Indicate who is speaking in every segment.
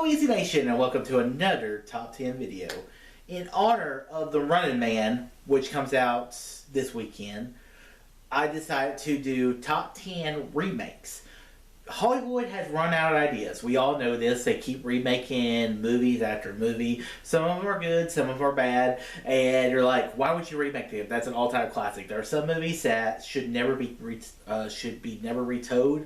Speaker 1: Hello Easy Nation and welcome to another Top 10 video. In honor of The Running Man, which comes out this weekend, I decided to do Top 10 remakes. Hollywood has run out of ideas. We all know this. They keep remaking movies after movie. Some of them are good, some of them are bad. And you're like, why would you remake them? That's an all-time classic. There are some movies that should never be never retold.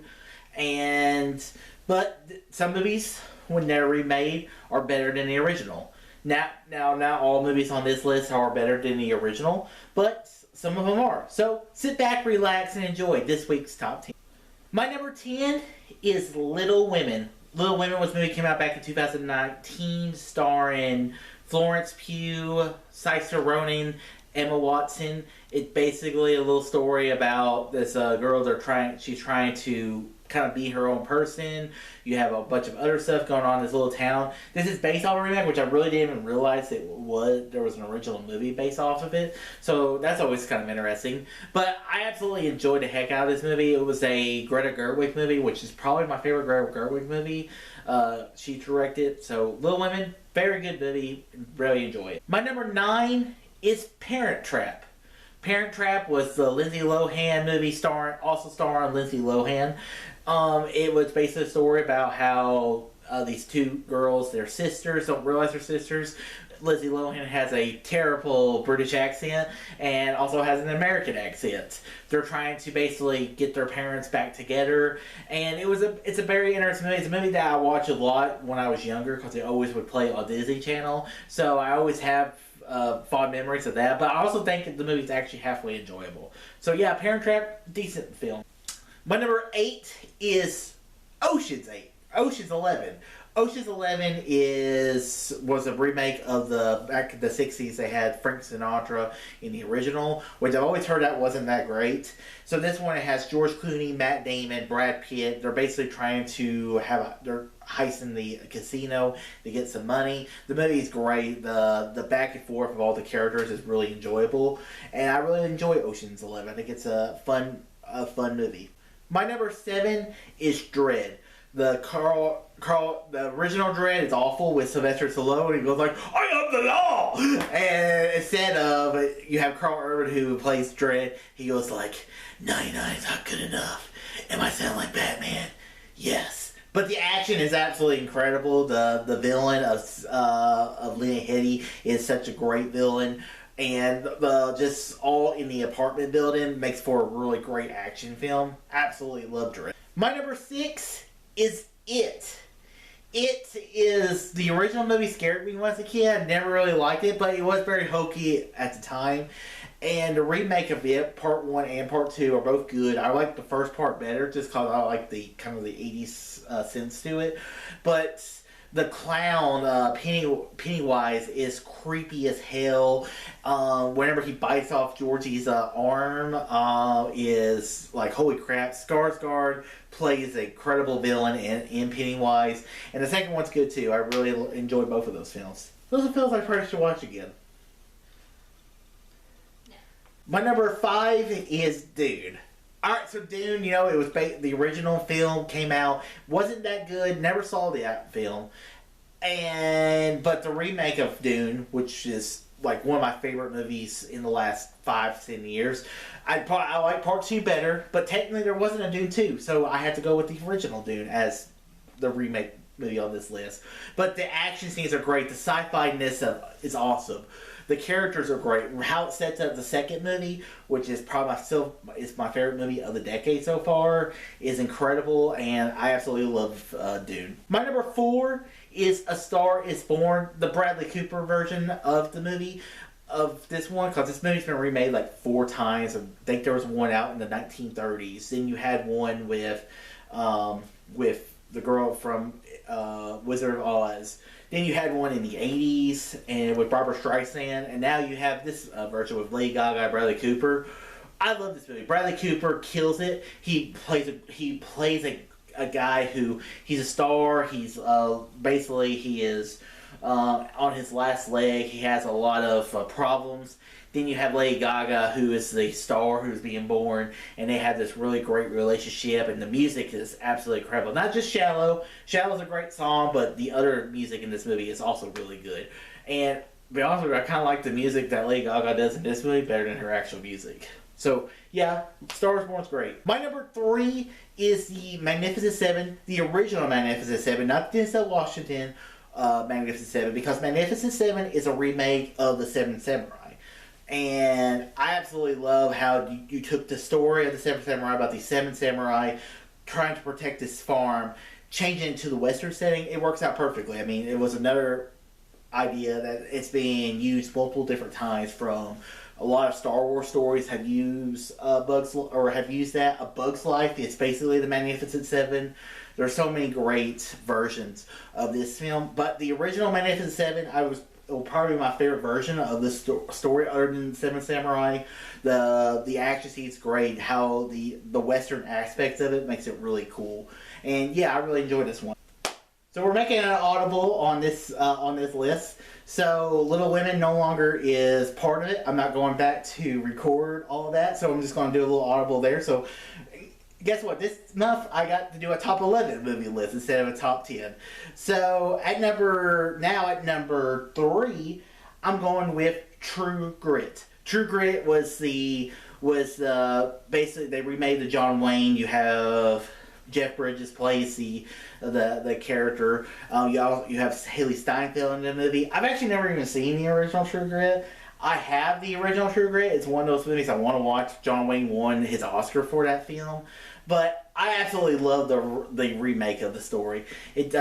Speaker 1: But some movies, when they're remade, are better than the original. Now, not all movies on this list are better than the original, but some of them are. So sit back, relax, and enjoy this week's Top 10. My number 10 is Little Women. Little Women was a movie that came out back in 2019, starring Florence Pugh, Saoirse Ronan, Emma Watson. It's basically a little story about this girl. She's trying to kind of be her own person. You have a bunch of other stuff going on in this little town. This is based off a remake, which I really didn't even realize there was an original movie based off of it. So that's always kind of interesting. But I absolutely enjoyed the heck out of this movie. It was a Greta Gerwig movie, which is probably my favorite Greta Gerwig movie. She directed. So Little Women, very good movie. Really enjoy it. My number 9 is Parent Trap. Parent Trap was the Lindsay Lohan movie also starring Lindsay Lohan. It was basically a story about how these two girls, they're sisters, don't realize they're sisters. Lindsay Lohan has a terrible British accent and also has an American accent. They're trying to basically get their parents back together, and it's a very interesting movie. It's a movie that I watched a lot when I was younger because it always would play on Disney Channel, so I always have fond memories of that. But I also think the movie's actually halfway enjoyable. So yeah, Parent Trap, decent film. My number 8 is Ocean's 8. Ocean's 11. Ocean's 11 was a remake of back in the 60s. They had Frank Sinatra in the original, which I've always heard that wasn't that great. So this one, it has George Clooney, Matt Damon, Brad Pitt. They're basically trying to they're heisting the casino to get some money. The movie is great. The back and forth of all the characters is really enjoyable, and I really enjoy Ocean's 11. I think it's a fun movie. My number 7 is Dredd. The original Dredd is awful with Sylvester Stallone. He goes like, "I am the law!" And instead of, you have Carl Urban who plays Dredd, he goes like, 99 is not good enough. Am I sound like Batman? Yes. But the action is absolutely incredible. The villain of Lena Headey is such a great villain. And just all in the apartment building makes for a really great action film. Absolutely loved it. My number 6 is It. It is the original movie. Scared me when I was a kid. I never really liked it, but it was very hokey at the time. And the remake of it, Part 1 and Part 2, are both good. I like the first part better just because I like the kind of the 80s sense to it. But the clown, Pennywise, is creepy as hell. Whenever he bites off Georgie's arm, is like, holy crap. Skarsgård plays a credible villain in Pennywise. And the second one's good too. I really enjoy both of those films. Those are films I probably should watch again. No. My number 5 is Dune. Alright, so Dune, it was the original film came out, wasn't that good, never saw that film, but the remake of Dune, which is like one of my favorite movies in the last 5-10 years, I like Part 2 better, but technically there wasn't a Dune 2, so I had to go with the original Dune as the remake movie on this list. But the action scenes are great, the sci-fi-ness is awesome. The characters are great. How it sets up the second movie, which is probably my favorite movie of the decade so far, is incredible, and I absolutely love Dune. My number 4 is A Star Is Born, the Bradley Cooper version of the movie, of this one, because this movie's been remade like 4 times. I think there was one out in the 1930s. Then you had one with the girl from Wizard of Oz. Then you had one in the 80s and with Barbara Streisand, and now you have this version with Lady Gaga and Bradley Cooper. I love this movie. Bradley Cooper kills it. He plays a guy who, he's a star. He's basically he is on his last leg. He has a lot of problems. then you have Lady Gaga, who is the star who's being born, and they have this really great relationship, and the music is absolutely incredible. Not just Shallow. Shallow's a great song, but the other music in this movie is also really good. And to be honest with you, I kind of like the music that Lady Gaga does in this movie better than her actual music. So, yeah, Star is Born's great. My number 3 is the Magnificent Seven, the original Magnificent Seven, not Denzel Washington Magnificent Seven, because Magnificent Seven is a remake of the Seven Samurai. And I absolutely love how you took the story of the Seven Samurai about the Seven Samurai trying to protect this farm, change it into the Western setting. It works out perfectly. I mean, it was another idea that it's being used multiple different times from a lot of Star Wars stories have used have used that. A Bug's Life is basically the Magnificent Seven. There are so many great versions of this film, but the original Magnificent Seven, it will probably be my favorite version of this story, other than Seven Samurai. The action scene's great. How the Western aspects of it makes it really cool, and yeah, I really enjoyed this one. So we're making an audible on this list. So Little Women no longer is part of it. I'm not going back to record all of that, so I'm just going to do a little audible there. So guess what? This month I got to do a top 11 movie list instead of a top 10. So at number 3, I'm going with True Grit. True Grit was basically they remade the John Wayne. You have Jeff Bridges plays the character. You have Haley Steinfeld in the movie. I've actually never even seen the original True Grit. I have the original True Grit. It's one of those movies I want to watch. John Wayne won his Oscar for that film, but I absolutely love the remake of the story. It's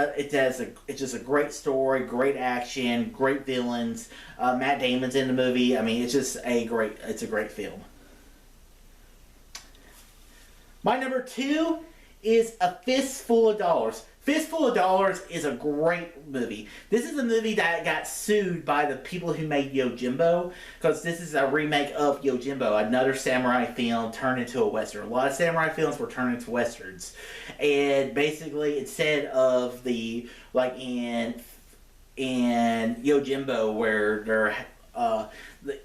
Speaker 1: just a great story, great action, great villains. Matt Damon's in the movie. I mean, it's a great film. My number 2 is A Fistful of Dollars. Fistful of Dollars is a great movie. This is a movie that got sued by the people who made Yojimbo, because this is a remake of Yojimbo, another samurai film turned into a western. A lot of samurai films were turned into westerns, and basically instead of in Yojimbo where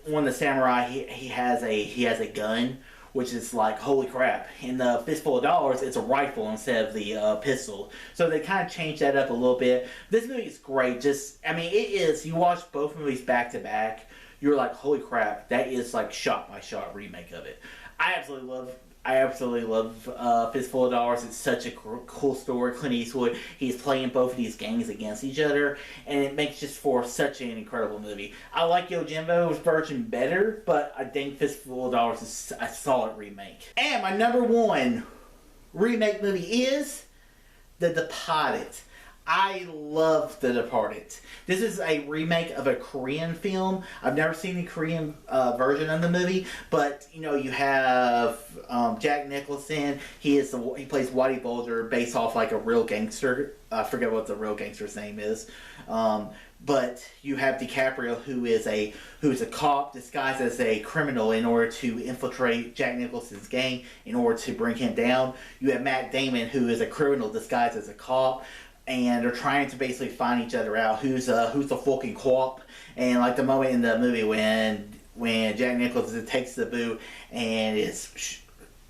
Speaker 1: one of the samurai he has a gun, which is like, holy crap. In the Fistful of Dollars, it's a rifle instead of the pistol. So they kind of changed that up a little bit. This movie is great. You watch both movies back to back, you're like, holy crap, that is like shot-by-shot remake of it. I absolutely love Fistful of Dollars. It's such a cool story. Clint Eastwood, he's playing both of these gangs against each other, and it makes just for such an incredible movie. I like Yojimbo's version better, but I think Fistful of Dollars is a solid remake. And my number 1 remake movie is The Departed. I love The Departed. This is a remake of a Korean film. I've never seen the Korean version of the movie, but you have Jack Nicholson. He plays Whitey Bulger, based off like a real gangster. I forget what the real gangster's name is. But you have DiCaprio, who is a cop disguised as a criminal in order to infiltrate Jack Nicholson's gang in order to bring him down. You have Matt Damon, who is a criminal disguised as a cop. And they're trying to basically find each other out. Who's the fucking cop? And like the moment in the movie when Jack Nicholson takes the boot and is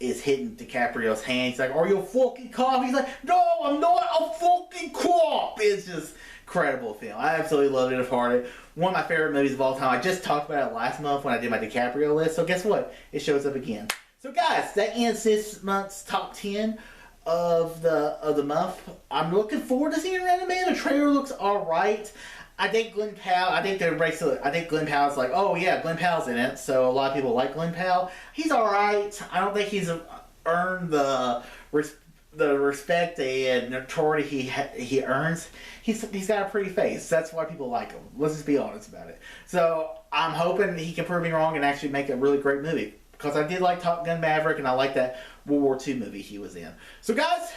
Speaker 1: hitting DiCaprio's hand, he's like, "Are you a fucking cop?" He's like, "No, I'm not a fucking cop." It's just incredible film. I absolutely loved it. A part of it. One of my favorite movies of all time. I just talked about it last month when I did my DiCaprio list. So guess what? It shows up again. So guys, that ends this month's top 10. Of the month. I'm looking forward to seeing Random Man. The trailer looks alright. I think Glenn Powell's like, oh yeah, Glenn Powell's in it, so a lot of people like Glenn Powell. He's alright. I don't think he's earned the respect and notoriety he earns. He's got a pretty face. That's why people like him. Let's just be honest about it. So I'm hoping he can prove me wrong and actually make a really great movie. Because I did like Top Gun Maverick, and I like that World War II movie he was in. So guys,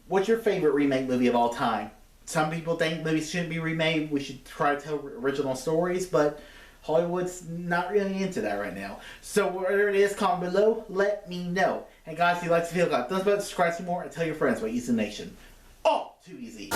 Speaker 1: what's your favorite remake movie of all time? Some people think movies shouldn't be remade. We should try to tell original stories, but Hollywood's not really into that right now. So whatever it is, comment below. Let me know. And guys, if you like this video, thumbs up, subscribe some more, and tell your friends about Easton Nation. Oh, too easy.